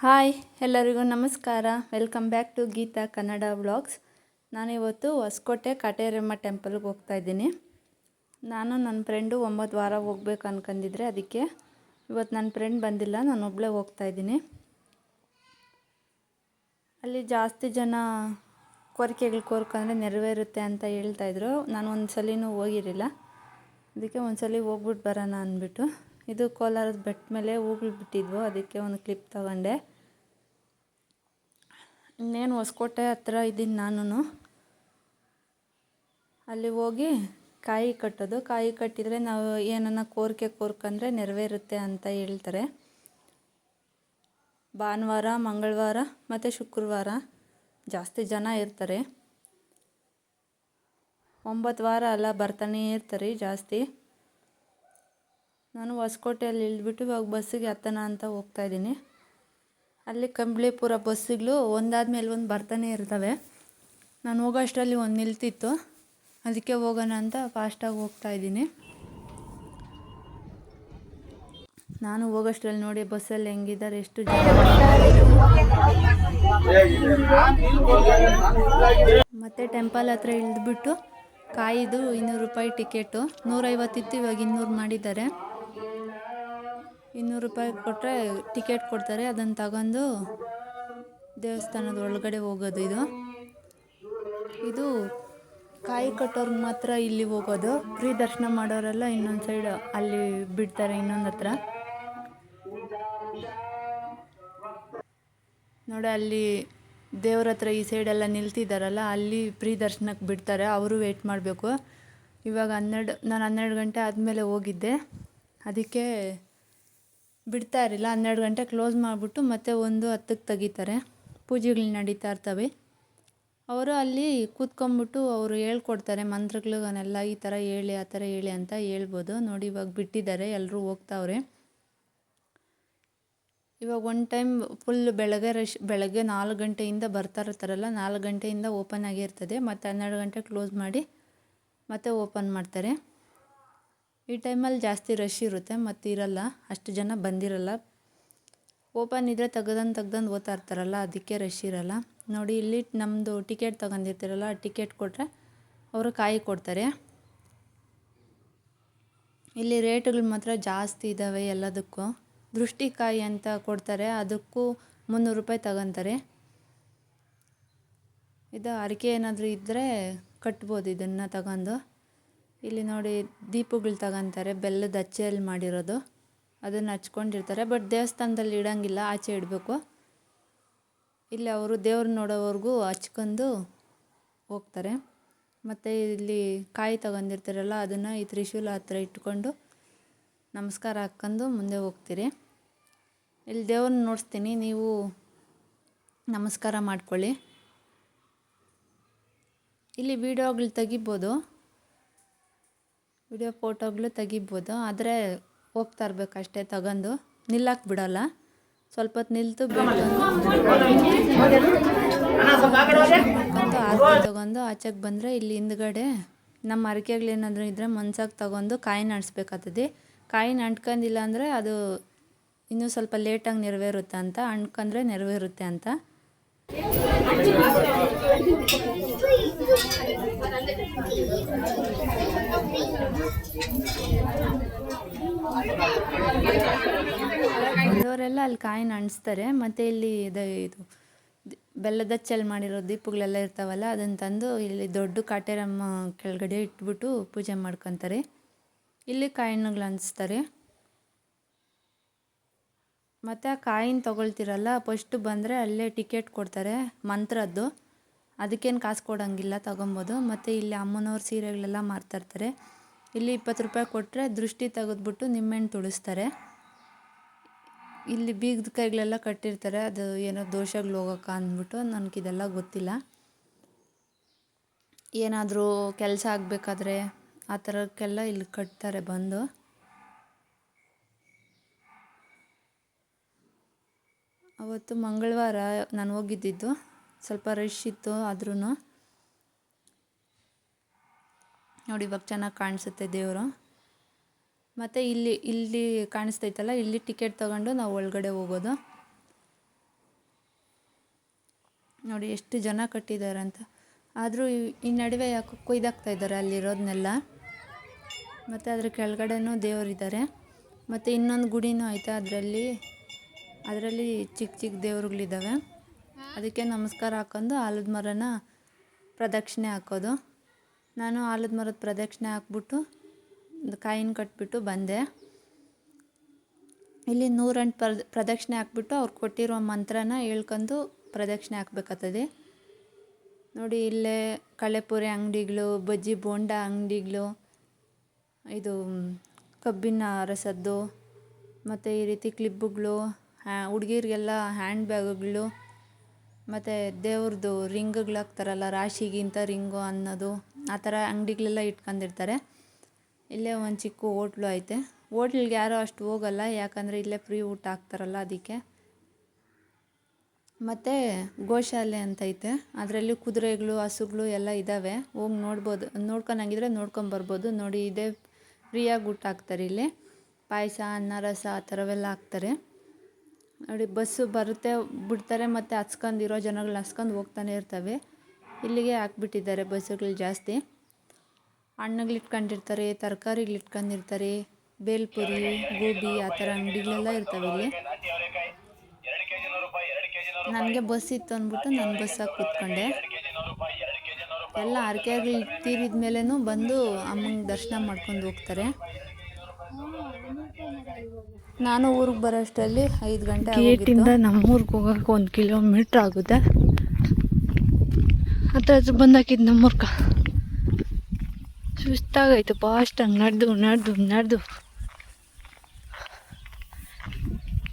Hi ಎಲ್ಲರಿಗೂ ನಮಸ್ಕಾರ. Welcome back to Geetha Kannada vlogs. ನಾನಿವತ್ತು ಹೊಸಕೋಟೆ ಕಾಟೇರಮ್ಮ ಟೆಂಪಲ್ಗೆ ಹೋಗ್ತಾಯಿದ್ದೀನಿ. ನಾನು ನನ್ನ ಫ್ರೆಂಡು 9 ವಾರ ಹೋಗ್ಬೇಕು ಅನ್ಕೊಂಡಿದ್ರೆ, ಅದಕ್ಕೆ ಇವತ್ತು ನನ್ನ ಫ್ರೆಂಡ್ ಬಂದಿಲ್ಲ, ನಾನು ಒಬ್ಬಳೇ ಹೋಗ್ತಾಯಿದ್ದೀನಿ. ಅಲ್ಲಿ ಜಾಸ್ತಿ ಜನ ಕೋರಿಕೆಗಳು ಕೋರ್ಕೊಂಡ್ರೆ ನೆರವೇರುತ್ತೆ ಅಂತ ಹೇಳ್ತಾಯಿದ್ರು. ನಾನು ಒಂದು ಸಲಿನೂ ಹೋಗಿರಲಿಲ್ಲ, ಅದಕ್ಕೆ ಒಂದು ಸಲ ಹೋಗ್ಬಿಟ್ಟು ಬರೋಣ ಅಂದ್ಬಿಟ್ಟು. ಇದು ಕೋಲಾರದ ಬೆಟ್ಟ ಮೇಲೆ ಹೂಗಳು ಬಿಟ್ಟಿದ್ವು, ಅದಕ್ಕೆ ಒಂದು ಕ್ಲಿಪ್ ತಗೊಂಡೆ. ಇನ್ನೇನು ಹೊಸಕೋಟೆ ಹತ್ರ ಇದ್ದೀನಿ ನಾನು. ಅಲ್ಲಿ ಹೋಗಿ ಕಾಯಿ ಕಟ್ಟೋದು. ಕಾಯಿ ಕಟ್ಟಿದರೆ ನಾವು ಏನನ್ನ ಕೋರಿಕೆ ಕೋರ್ಕೊಂಡ್ರೆ ನೆರವೇರುತ್ತೆ ಅಂತ ಹೇಳ್ತಾರೆ. ಭಾನುವಾರ, ಮಂಗಳವಾರ ಮತ್ತು ಶುಕ್ರವಾರ ಜಾಸ್ತಿ ಜನ ಇರ್ತಾರೆ. 9 ವಾರ ಅಲ್ಲ, ಬರ್ತಾನೇ ಇರ್ತಾರೆ ಜಾಸ್ತಿ. ನಾನು ಹೊಸಕೋಟೆಯಲ್ಲಿ ಇಳಿದ್ಬಿಟ್ಟು ಇವಾಗ ಬಸ್ಸಿಗೆ ಹತ್ತೋಣ ಅಂತ ಹೋಗ್ತಾಯಿದ್ದೀನಿ. ಅಲ್ಲಿ ಕಂಬಳಿಪುರ ಬಸ್ಸುಗಳು ಒಂದಾದ್ಮೇಲೆ ಒಂದು ಬರ್ತಾನೆ ಇರ್ತವೆ. ನಾನು ಹೋಗೋ ಅಷ್ಟರಲ್ಲಿ ಒಂದು ನಿಲ್ತಿತ್ತು, ಅದಕ್ಕೆ ಹೋಗೋಣ ಅಂತ ಫಾಸ್ಟಾಗಿ ಹೋಗ್ತಾಯಿದ್ದೀನಿ. ನಾನು ಹೋಗೋಷ್ಟರಲ್ಲಿ ನೋಡಿ ಬಸ್ಸಲ್ಲಿ ಹೆಂಗಿದ್ದಾರೆ, ಎಷ್ಟು ಜನ. ಮತ್ತು ಟೆಂಪಲ್ ಹತ್ರ ಇಳಿದ್ಬಿಟ್ಟು ಕಾಯಿದು 200 ರೂಪಾಯಿ ಟಿಕೆಟು. 150 ಇತ್ತು, ಇವಾಗ 200 ಮಾಡಿದ್ದಾರೆ. 200 ರೂಪಾಯಿ ಕೊಟ್ಟರೆ ಟಿಕೆಟ್ ಕೊಡ್ತಾರೆ. ಅದನ್ನು ತಗೊಂಡು ದೇವಸ್ಥಾನದ ಒಳಗಡೆ ಹೋಗೋದು. ಇದು ಕಾಯಿ ಕಟ್ಟೋರ್ಗೆ ಮಾತ್ರ ಇಲ್ಲಿ ಹೋಗೋದು. ಫ್ರೀ ದರ್ಶನ ಮಾಡೋರೆಲ್ಲ ಇನ್ನೊಂದು ಸೈಡ್ ಅಲ್ಲಿ ಬಿಡ್ತಾರೆ, ಇನ್ನೊಂದು ಹತ್ರ ನೋಡಿ. ಅಲ್ಲಿ ದೇವ್ರ ಹತ್ರ ಈ ಸೈಡೆಲ್ಲ ನಿಲ್ತಿದ್ದಾರಲ್ಲ, ಅಲ್ಲಿ ಫ್ರೀ ದರ್ಶನಕ್ಕೆ ಬಿಡ್ತಾರೆ, ಅವರು ವೆಯ್ಟ್ ಮಾಡಬೇಕು. ಇವಾಗ ನಾನು 12 ಗಂಟೆ ಆದಮೇಲೆ ಹೋಗಿದ್ದೆ, ಅದಕ್ಕೆ ಬಿಡ್ತಾ ಇರಲಿಲ್ಲ. 12 ಗಂಟೆ ಕ್ಲೋಸ್ ಮಾಡಿಬಿಟ್ಟು ಮತ್ತೆ 1:10ಕ್ಕೆ ತೆಗಿತಾರೆ. ಪೂಜೆಗಳು ನಡೀತಾ ಇರ್ತವೆ. ಅವರು ಅಲ್ಲಿ ಕೂತ್ಕೊಂಡ್ಬಿಟ್ಟು ಅವರು ಹೇಳ್ಕೊಡ್ತಾರೆ ಮಂತ್ರಗಳನ್ನೆಲ್ಲ, ಈ ಥರ ಹೇಳಿ ಆ ಥರ ಹೇಳಿ ಅಂತ ಹೇಳ್ಬೋದು. ನೋಡಿ ಇವಾಗ ಬಿಟ್ಟಿದ್ದಾರೆ, ಎಲ್ಲರೂ ಹೋಗ್ತಾವ್ರೆ. ಇವಾಗ ಒಂದು ಟೈಮ್ ಫುಲ್ ಬೆಳಗ್ಗೆ 4 ಗಂಟೆಯಿಂದ ಬರ್ತಾ ಇರ್ತಾರಲ್ಲ, 4 ಗಂಟೆಯಿಂದ ಓಪನ್ ಆಗಿರ್ತದೆ. ಮತ್ತು 12 ಗಂಟೆ ಕ್ಲೋಸ್ ಮಾಡಿ ಮತ್ತೆ ಓಪನ್ ಮಾಡ್ತಾರೆ. ಈ ಟೈಮಲ್ಲಿ ಜಾಸ್ತಿ ರಶ್ ಇರುತ್ತೆ, ಮತ್ತು ಇರಲ್ಲ, ಅಷ್ಟು ಜನ ಬಂದಿರಲ್ಲ. ಓಪನ್ ಇದ್ದರೆ ತೆಗ್ದಂದು ಓದ್ತಾ ಇರ್ತಾರಲ್ಲ, ಅದಕ್ಕೆ ರಶ್ ಇರಲ್ಲ. ನೋಡಿ ಇಲ್ಲಿ ನಮ್ಮದು ಟಿಕೆಟ್ ತಗೊಂಡಿರ್ತೀರಲ್ಲ, ಆ ಟಿಕೆಟ್ ಕೊಟ್ಟರೆ ಅವರು ಕಾಯಿ ಕೊಡ್ತಾರೆ. ಇಲ್ಲಿ ರೇಟುಗಳು ಮಾತ್ರ ಜಾಸ್ತಿ ಇದ್ದಾವೆ ಎಲ್ಲದಕ್ಕೂ. ದೃಷ್ಟಿಕಾಯಿ ಅಂತ ಕೊಡ್ತಾರೆ, ಅದಕ್ಕೂ 300 ರೂಪಾಯಿ ತಗೊತಾರೆ. ಇದು ಹರಕೆ ಏನಾದರೂ ಇದ್ದರೆ ಕಟ್ಬೋದು ಇದನ್ನು ತಗೊಂಡು. ಇಲ್ಲಿ ನೋಡಿ ದೀಪಗಳು ತಗೊತಾರೆ, ಬೆಲ್ಲದ ಅಚ್ಚೆಯಲ್ಲಿ ಮಾಡಿರೋದು, ಅದನ್ನು ಹಚ್ಕೊಂಡಿರ್ತಾರೆ. ಬಟ್ ದೇವಸ್ಥಾನದಲ್ಲಿ ಇಡೋಂಗಿಲ್ಲ, ಆಚೆ ಇಡಬೇಕು. ಇಲ್ಲಿ ಅವರು ದೇವ್ರು ನೋಡೋವರೆಗೂ ಹಚ್ಕೊಂಡು ಹೋಗ್ತಾರೆ. ಮತ್ತು ಇಲ್ಲಿ ಕಾಯಿ ತಗೊಂಡಿರ್ತಾರಲ್ಲ, ಅದನ್ನು ಈ ತ್ರಿಶೂಲ ಹತ್ರ ಇಟ್ಕೊಂಡು ನಮಸ್ಕಾರ ಹಾಕ್ಕೊಂಡು ಮುಂದೆ ಹೋಗ್ತೀರಿ. ಇಲ್ಲಿ ದೇವ್ರನ್ನ ನೋಡಿಸ್ತೀನಿ, ನೀವು ನಮಸ್ಕಾರ ಮಾಡ್ಕೊಳ್ಳಿ. ಇಲ್ಲಿ ವಿಡಿಯೋಗಳು ತೆಗಿಬೋದು, ಫೋಟೋಗಳು ತೆಗಿಬೋದು, ಆದರೆ ಹೋಗ್ತಾ ಇರ್ಬೇಕು ಅಷ್ಟೇ, ತಗೊಂಡು ನಿಲ್ಲಕ್ಕೆ ಬಿಡೋಲ್ಲ. ಸ್ವಲ್ಪ ಹೊತ್ತು ನಿಲ್ತು ಆರತಿ ತಗೊಂಡು ಆಚೆಗೆ ಬಂದರೆ ಇಲ್ಲಿ ಹಿಂದ್ಗಡೆ ನಮ್ಮ ಹರಕೆಗಳೇನಾದರೂ ಇದ್ದರೆ ಮನ್ಸಾಗಿ ತಗೊಂಡು ಕಾಯಿನ ಅಂಟಿಸ್ಬೇಕಾಗ್ತದೆ. ಕಾಯಿನ ಅಂಟ್ಕೊಂಡಿಲ್ಲ ಅಂದರೆ ಅದು ಇನ್ನೂ ಸ್ವಲ್ಪ ಲೇಟಾಗಿ ನೆರವೇರುತ್ತೆ ಅಂತ, ಅಂಟ್ಕೊಂಡ್ರೆ ನೆರವೇರುತ್ತೆ ಅಂತ. ಬಂದವರೆಲ್ಲ ಅಲ್ಲಿ ಕಾಯಿನ ಅಂಟಿಸ್ತಾರೆ. ಮತ್ತು ಇಲ್ಲಿ ಇದು ಬೆಲ್ಲದ ಚೆಲ್ ಮಾಡಿರೋ ದೀಪಗಳೆಲ್ಲ ಇರ್ತಾವಲ್ಲ, ಅದನ್ನು ತಂದು ಇಲ್ಲಿ ದೊಡ್ಡ ಕಾಟೇರಮ್ಮ ಕೆಳಗಡೆ ಇಟ್ಬಿಟ್ಟು ಪೂಜೆ ಮಾಡ್ಕೊತಾರೆ. ಇಲ್ಲಿ ಕಾಯಿನಗಳು ಅಂಟಿಸ್ತಾರೆ. ಮತ್ತು ಆ ಕಾಯಿನ ತೊಗೊಳ್ತಿರಲ್ಲ, ಫಸ್ಟು ಬಂದರೆ ಅಲ್ಲೇ ಟಿಕೆಟ್ ಕೊಡ್ತಾರೆ ಮಂತ್ರದ್ದು, ಅದಕ್ಕೇನು ಕಾಸು ಕೊಡೋಂಗಿಲ್ಲ, ತೊಗೊಬೋದು. ಮತ್ತು ಇಲ್ಲಿ ಅಮ್ಮನವ್ರ ಸೀರೆಗಳೆಲ್ಲ ಮಾರ್ತಾಯಿರ್ತಾರೆ. ಇಲ್ಲಿ 20 ರೂಪಾಯಿ ಕೊಟ್ಟರೆ ದೃಷ್ಟಿ ತೆಗೆದ್ಬಿಟ್ಟು ನಿಮ್ಮೆಣ್ಣು ತುಳಿಸ್ತಾರೆ. ಇಲ್ಲಿ ಬೀಗದ ಕೈಗಳೆಲ್ಲ ಕಟ್ಟಿರ್ತಾರೆ, ಅದು ಏನೋ ದೋಷಗಳು ಹೋಗೋಕೆ ಅಂದ್ಬಿಟ್ಟು. ನನಗಿದೆಲ್ಲ ಗೊತ್ತಿಲ್ಲ. ಏನಾದರೂ ಕೆಲಸ ಆಗಬೇಕಾದ್ರೆ ಆ ಥರಕ್ಕೆಲ್ಲ ಇಲ್ಲಿ ಕಟ್ತಾರೆ ಬಂದು. ಅವತ್ತು ಮಂಗಳವಾರ ನಾನು ಹೋಗಿದ್ದಿದ್ದು, ಸ್ವಲ್ಪ ರಶ್ ಇತ್ತು. ಆದ್ರೂ ನೋಡಿ ಇವಾಗ ಚೆನ್ನಾಗಿ ಕಾಣಿಸುತ್ತೆ ದೇವರು. ಮತ್ತು ಇಲ್ಲಿ ಕಾಣಿಸ್ತೈತಲ್ಲ, ಇಲ್ಲಿ ಟಿಕೆಟ್ ತೊಗೊಂಡು ನಾವು ಒಳಗಡೆ ಹೋಗೋದು. ನೋಡಿ ಎಷ್ಟು ಜನ ಕಟ್ಟಿದ್ದಾರೆ ಅಂತ. ಆದರೂ ಈ ನಡುವೆ ಯಾಕೋ ಕೊಯ್ದಾಕ್ತಾ ಇದ್ದಾರೆ ಅಲ್ಲಿರೋದನ್ನೆಲ್ಲ. ಮತ್ತು ಅದ್ರ ಕೆಳಗಡೆನೂ ದೇವರಿದ್ದಾರೆ. ಮತ್ತು ಇನ್ನೊಂದು ಗುಡಿನೂ ಐತೆ, ಅದರಲ್ಲಿ ಚಿಕ್ಕ ಚಿಕ್ಕ ದೇವ್ರುಗಳಿದ್ದಾವೆ. ಅದಕ್ಕೆ ನಮಸ್ಕಾರ ಹಾಕ್ಕೊಂಡು ಆಲದ ಮರನ ಪ್ರದಕ್ಷಿಣೆ ಹಾಕೋದು. ನಾನು ಆಲದ ಮರದ ಪ್ರದಕ್ಷಿಣೆ ಹಾಕ್ಬಿಟ್ಟು ಕಾಯಿನ ಕಟ್ಬಿಟ್ಟು ಬಂದೆ. ಇಲ್ಲಿ 108 ಪ್ರದಕ್ಷಿಣೆ ಹಾಕ್ಬಿಟ್ಟು ಅವ್ರು ಕೊಟ್ಟಿರೋ ಮಂತ್ರನ ಹೇಳ್ಕೊಂಡು ಪ್ರದಕ್ಷಿಣೆ ಹಾಕ್ಬೇಕಾಗ್ತದೆ. ನೋಡಿ ಇಲ್ಲೇ ಕಳೆಪುರಿ ಅಂಗಡಿಗಳು, ಬಜ್ಜಿ ಬೋಂಡ ಅಂಗಡಿಗಳು, ಇದು ಕಬ್ಬಿನ ರಸದ್ದು, ಮತ್ತು ಈ ರೀತಿ ಕ್ಲಿಪ್ಪುಗಳು, ಹುಡುಗಿರಿಗೆಲ್ಲ ಹ್ಯಾಂಡ್ ಬ್ಯಾಗುಗಳು, ಮತ್ತು ದೇವ್ರದ್ದು ರಿಂಗ್ಗಳು ಹಾಕ್ತಾರಲ್ಲ, ರಾಶಿಗಿಂತ ರಿಂಗು ಅನ್ನೋದು, ಆ ಥರ ಅಂಗಡಿಗಳೆಲ್ಲ ಇಟ್ಕೊಂಡಿರ್ತಾರೆ. ಇಲ್ಲೇ ಒಂದು ಚಿಕ್ಕ ಹೋಟ್ಲು ಐತೆ. ಹೋಟ್ಲಿಗೆ ಯಾರೂ ಅಷ್ಟು ಹೋಗಲ್ಲ, ಯಾಕಂದರೆ ಇಲ್ಲೇ ಫ್ರೀ ಊಟ ಹಾಕ್ತಾರಲ್ಲ ಅದಕ್ಕೆ. ಮತ್ತು ಗೋಶಾಲೆ ಅಂತೈತೆ, ಅದರಲ್ಲಿ ಕುದುರೆಗಳು, ಹಸುಗಳು ಎಲ್ಲ ಇದ್ದಾವೆ. ಹೋಗಿ ನೋಡ್ಬೋದು, ನೋಡ್ಕೊಂಡಂಗಿದ್ರೆ ನೋಡ್ಕೊಂಬರ್ಬೋದು. ನೋಡಿ ಇದೇ ಫ್ರೀಯಾಗಿ ಊಟ ಹಾಕ್ತಾರೆ ಇಲ್ಲಿ. ಪಾಯಸ, ಅನ್ನ, ರಸ ಆ ಥರವೆಲ್ಲ ಹಾಕ್ತಾರೆ. ನೋಡಿ ಬಸ್ಸು ಬರುತ್ತೆ, ಬಿಡ್ತಾರೆ, ಮತ್ತು ಹಸ್ಕೊಂಡಿರೋ ಜನಗಳನ್ನ ಹಸ್ಕೊಂಡು ಹೋಗ್ತಾನೆ ಇರ್ತವೆ. ಇಲ್ಲಿಗೆ ಹಾಕ್ಬಿಟ್ಟಿದ್ದಾರೆ ಬಸ್ಸುಗಳು ಜಾಸ್ತಿ. ಹಣ್ಣುಗಳು ಇಟ್ಕೊಂಡಿರ್ತಾರೆ, ತರಕಾರಿಗಳು ಇಟ್ಕೊಂಡಿರ್ತಾರೆ, ಬೇಲ್ಪುರಿ, ಗೋಬಿ ಆ ಥರ ಅಂಗಡಿಗಳೆಲ್ಲ ಇರ್ತವೆ ಇಲ್ಲಿ. ನನಗೆ ಬಸ್ ಇತ್ತು ಅಂದ್ಬಿಟ್ಟು ನಾನು ಬಸ್ಸಾಗಿ ಕೂತ್ಕೊಂಡೆ. ಎಲ್ಲ ಹರಕೆಗಳು ತೀರಿದ ಮೇಲೂ ಬಂದು ಅಮ್ಮಂಗೆ ದರ್ಶನ ಮಾಡ್ಕೊಂಡು ಹೋಗ್ತಾರೆ. ನಾನು ಊರಿಗೆ ಬರೋ ಅಷ್ಟರಲ್ಲಿ 5 ಗಂಟೆ ಗೇಟಿಂದ ನಮ್ಮೂರಿಗೆ ಹೋಗೋಕೆ 1 ಕಿಲೋಮೀಟ್ರ್ ಆಗುತ್ತೆ. ಹತ್ರ ಬಂದಾಕಿದ್ದು ನಮ್ಮೂರ್ಗ ಸುಸ್ತಾಗೈತು. ಫಾಸ್ಟಾಗಿ ನಡೆದು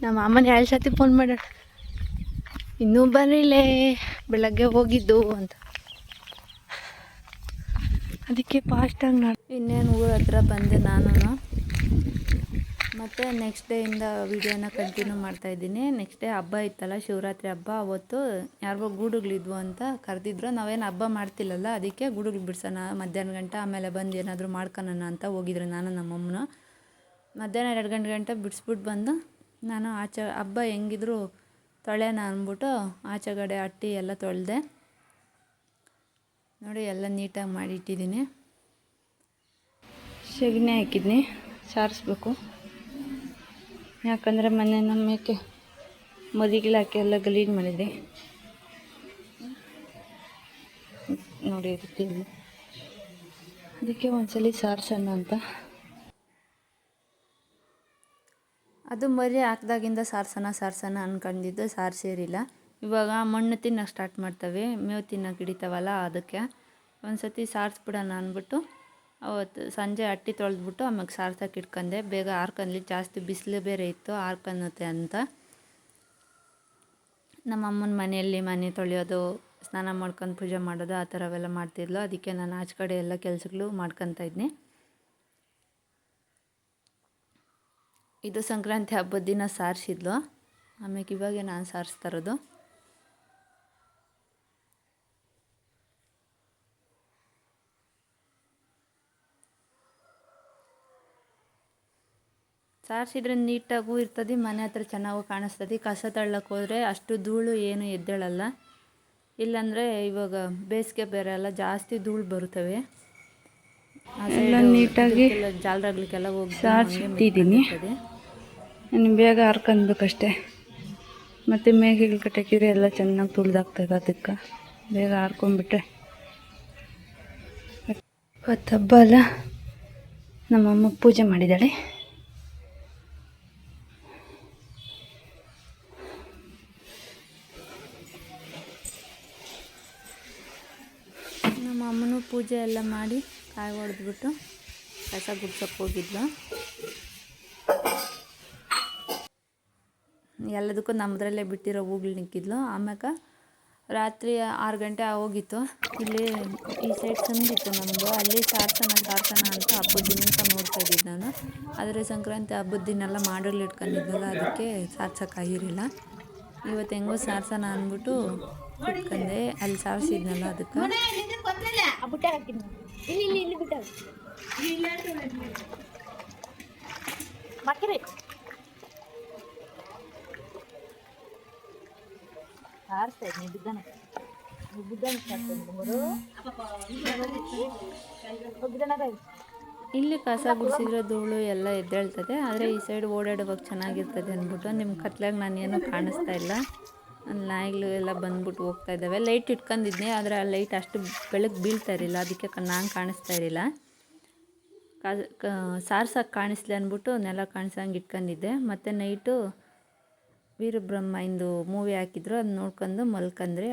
ನಮ್ಮ ಅಮ್ಮನ 2 ಸತಿ ಫೋನ್ ಮಾಡ್ಯಾಳ, ಇನ್ನೂ ಬರಲಿಲ್ಲೇ, ಬೆಳಗ್ಗೆ ಹೋಗಿದ್ದು ಅಂತ. ಅದಕ್ಕೆ ಫಾಸ್ಟಾಗಿ ಇನ್ನೇನು ಊರ ಹತ್ರ ಬಂದೆ ನಾನು. ಮತ್ತು ನೆಕ್ಸ್ಟ್ ಡೇಯಿಂದ ವೀಡಿಯೋನ ಕಂಟಿನ್ಯೂ ಮಾಡ್ತಾಯಿದ್ದೀನಿ. ನೆಕ್ಸ್ಟ್ ಡೇ ಹಬ್ಬ ಇತ್ತಲ್ಲ, ಶಿವರಾತ್ರಿ ಹಬ್ಬ. ಅವತ್ತು ಯಾರಿಗೋ ಗೂಡುಗಳಿದ್ವು ಅಂತ ಕರೆದಿದ್ರು. ನಾವೇನು ಹಬ್ಬ ಮಾಡ್ತಿಲ್ಲಲ್ಲ, ಅದಕ್ಕೆ ಗೂಡುಗಳು ಬಿಡ್ಸೋಣ ಮಧ್ಯಾಹ್ನ ಗಂಟೆ, ಆಮೇಲೆ ಬಂದು ಏನಾದರೂ ಮಾಡ್ಕೊಳ್ಳೋಣ ಅಂತ ಹೋಗಿದ್ರು ನಾನು ನಮ್ಮಮ್ಮನ. ಮಧ್ಯಾಹ್ನ 2 ಗಂಟೆ ಬಿಡಿಸ್ಬಿಟ್ಟು ಬಂದು ನಾನು ಹಬ್ಬ ಹೆಂಗಿದ್ರು ತೊಳೆಯೋಣ ಅಂದ್ಬಿಟ್ಟು ಆಚೆಗಡೆ ಅಟ್ಟಿ ಎಲ್ಲ ತೊಳೆದೆ. ನೋಡಿ ಎಲ್ಲ ನೀಟಾಗಿ ಮಾಡಿಟ್ಟಿದ್ದೀನಿ. ಸೆಗಣಿ ಹಾಕಿದ್ನಿ, ಸಾರಿಸ್ಬೇಕು. ಯಾಕಂದರೆ ಮೊನ್ನೆ ನಮ್ಮ ಮೇಕೆ ಮರಿಗಳು ಹಾಕಿ ಎಲ್ಲ ಗಲೀಜು ಮಾಡಿದೆ. ನೋಡಿ ಇರ್ತೀವಿ, ಅದಕ್ಕೆ ಒಂದ್ಸಲಿ ಸಾರಿಸೋಣ ಅಂತ. ಅದು ಮರಿ ಹಾಕ್ದಾಗಿಂದ ಸಾರ್ಸೋಣ ಅಂದ್ಕೊಂಡಿದ್ದು, ಸಾರಿಸಿರಿಲ್ಲ. ಇವಾಗ ಮಣ್ಣು ತಿನ್ನೋಕೆ ಸ್ಟಾರ್ಟ್ ಮಾಡ್ತವೆ, ಮೇವು ತಿನ್ನೋಕೆ ಹಿಡಿತಾವಲ್ಲ, ಅದಕ್ಕೆ ಒಂದು ಸತಿ ಸಾರಿಸ್ಬಿಡೋಣ ಅಂದ್ಬಿಟ್ಟು ಅವತ್ತು ಸಂಜೆ ಅಟ್ಟಿ ತೊಳೆದ್ಬಿಟ್ಟು ಆಮೇಲೆ ಸಾರ್ಸೋಕೆ ಇಟ್ಕೊಂಡೆ. ಬೇಗ ಆರ್ಕನ್ಲಿ, ಜಾಸ್ತಿ ಬಿಸಿಲು ಬೇರೆ ಇತ್ತು, ಆರ್ಕನ್ನುತ್ತೆ ಅಂತ. ನಮ್ಮ ಅಮ್ಮನ ಮನೆಯಲ್ಲಿ ಮನೆ ತೊಳೆಯೋದು, ಸ್ನಾನ ಮಾಡ್ಕೊಂಡು ಪೂಜೆ ಮಾಡೋದು ಆ ಥರವೆಲ್ಲ ಮಾಡ್ತಿದ್ಲು. ಅದಕ್ಕೆ ನಾನು ಆಚೆ ಕಡೆ ಎಲ್ಲ ಕೆಲಸಗಳು ಮಾಡ್ಕೊತಾ ಇದ್ನಿ. ಇದು ಸಂಕ್ರಾಂತಿ ಹಬ್ಬದ ದಿನ ಸಾರಿಸಿದ್ಲು, ಆಮೇಲೆ ಇವಾಗೆ ನಾನು ಸಾರಿಸ್ತಾ ಇರೋದು. ಸಾರಿಸಿದ್ರೆ ನೀಟಾಗೂ ಇರ್ತದೆ, ಮನೆ ಹತ್ರ ಚೆನ್ನಾಗೂ ಕಾಣಿಸ್ತದೆ. ಕಸ ತಳ್ಳಕ್ಕೆ ಹೋದರೆ ಅಷ್ಟು ಧೂಳು ಏನು ಎದ್ದೇಳಲ್ಲ. ಇಲ್ಲಾಂದರೆ ಇವಾಗ ಬೇಸಿಗೆ ಬೇರೆ ಎಲ್ಲ ಜಾಸ್ತಿ ಧೂಳು ಬರುತ್ತವೆ. ಎಲ್ಲ ನೀಟಾಗಿ ಜಾಲರಾಗ್ಲಿಕ್ಕೆಲ್ಲ ಹೋಗಿ ಸಾರಿಸಿಟ್ಟಿದ್ದೀನಿ. ಇನ್ನು ಬೇಗ ಹರ್ಕೊಬೇಕಷ್ಟೆ. ಮತ್ತು ಮೇಕೆಗಳು ಕಟ್ಟಕ್ಕಿದ್ರೆ ಎಲ್ಲ ಚೆನ್ನಾಗಿ ತುಳಿದಾಗ್ತದೆ, ಅದಕ್ಕೆ ಬೇಗ ಹರ್ಕೊಂಬಿಟ್ರೆ. ಇವತ್ತು ಹಬ್ಬ ಅಲ್ಲ, ನಮ್ಮಮ್ಮ ಪೂಜೆ ಮಾಡಿದ್ದಾಳೆ. ನಮ್ಮ ಅಮ್ಮನೂ ಪೂಜೆ ಎಲ್ಲ ಮಾಡಿ ಕಾಯಿ ಹೊಡೆದ್ಬಿಟ್ಟು ಕಸ ಗುಡ್ಸೋಕ್ಕೆ ಹೋಗಿದ್ಲು. ಎಲ್ಲದಕ್ಕೂ ನಮ್ಮದ್ರಲ್ಲೇ ಬಿಟ್ಟಿರೋ ಹೂಗಳು ನಿಕ್ಕಿದ್ಲು. ಆಮ್ಯಾಗ ರಾತ್ರಿ 6 ಗಂಟೆ ಆಗೋಗಿತ್ತು. ಇಲ್ಲಿ ಈ ಸೈಡ್ ಸಂದಿತ್ತು ನಮ್ಮದು, ಅಲ್ಲಿ ಸಾರ್ಸೋಣ ಅಂತ ಹಬ್ಬದ ದಿನ ನೋಡ್ತಾ ಇದ್ದಿದ್ದು ನಾನು. ಆದರೆ ಸಂಕ್ರಾಂತಿ ಹಬ್ಬದ ದಿನ ಎಲ್ಲ ಮಾಡೋಲ್ಲಿ ಇಟ್ಕೊಂಡಿದ್ನಲ್ಲ, ಅದಕ್ಕೆ ಸಾರ್ಸೋಕ್ಕಾಗಿರಲಿಲ್ಲ. ಇವತ್ತು ಹೆಂಗೋ ಸಾರ್ಸೋಣ ಅಂದ್ಬಿಟ್ಟು ಕುತ್ಕೊಂಡೆ. ಅಲ್ಲಿ ಸಾರಿಸಿದ್ನಲ್ಲ ಅದಕ್ಕೆ ಇಲ್ಲಿ ಕಸ ಗುಡಿಸಿದ್ರೆ ಧೂಳು ಎಲ್ಲ ಎದ್ದೇಳ್ತದೆ, ಆದರೆ ಈ ಸೈಡ್ ಓಡಾಡುವಾಗ ಚೆನ್ನಾಗಿರ್ತದೆ ಅಂದ್ಬಿಟ್ಟು ನಿಮ್ಮ ಕತ್ಲಾಗ ನಾನೇನು ಕಾಣಿಸ್ತಾ ಇಲ್ಲ. ನಾಯಿಗಳು ಎಲ್ಲ ಬಂದ್ಬಿಟ್ಟು ಹೋಗ್ತಾ ಇದ್ದಾವೆ. ಲೈಟ್ ಇಟ್ಕೊಂಡಿದ್ನಿ, ಆದರೆ ಆ ಲೈಟ್ ಅಷ್ಟು ಬೆಳಕು ಬೀಳ್ತಾ ಇರಲಿಲ್ಲ, ಅದಕ್ಕೆ ನಾನು ಕಾಣಿಸ್ತಾ ಇರಲಿಲ್ಲ. ಸಾರ್ಸಕ್ಕೆ ಕಾಣಿಸ್ಲಿ ಅಂದ್ಬಿಟ್ಟು ನೆಲ ಕಾಣಿಸಂಗೆ ಇಟ್ಕೊಂಡಿದ್ದೆ. ಮತ್ತು ನೈಟು ವೀರಬ್ರಹ್ಮ ಇಂದು ಮೂವಿ ಹಾಕಿದ್ರು, ಅದು ನೋಡ್ಕೊಂಡು ಮಲ್ಕೊಂಡ್ರೆ.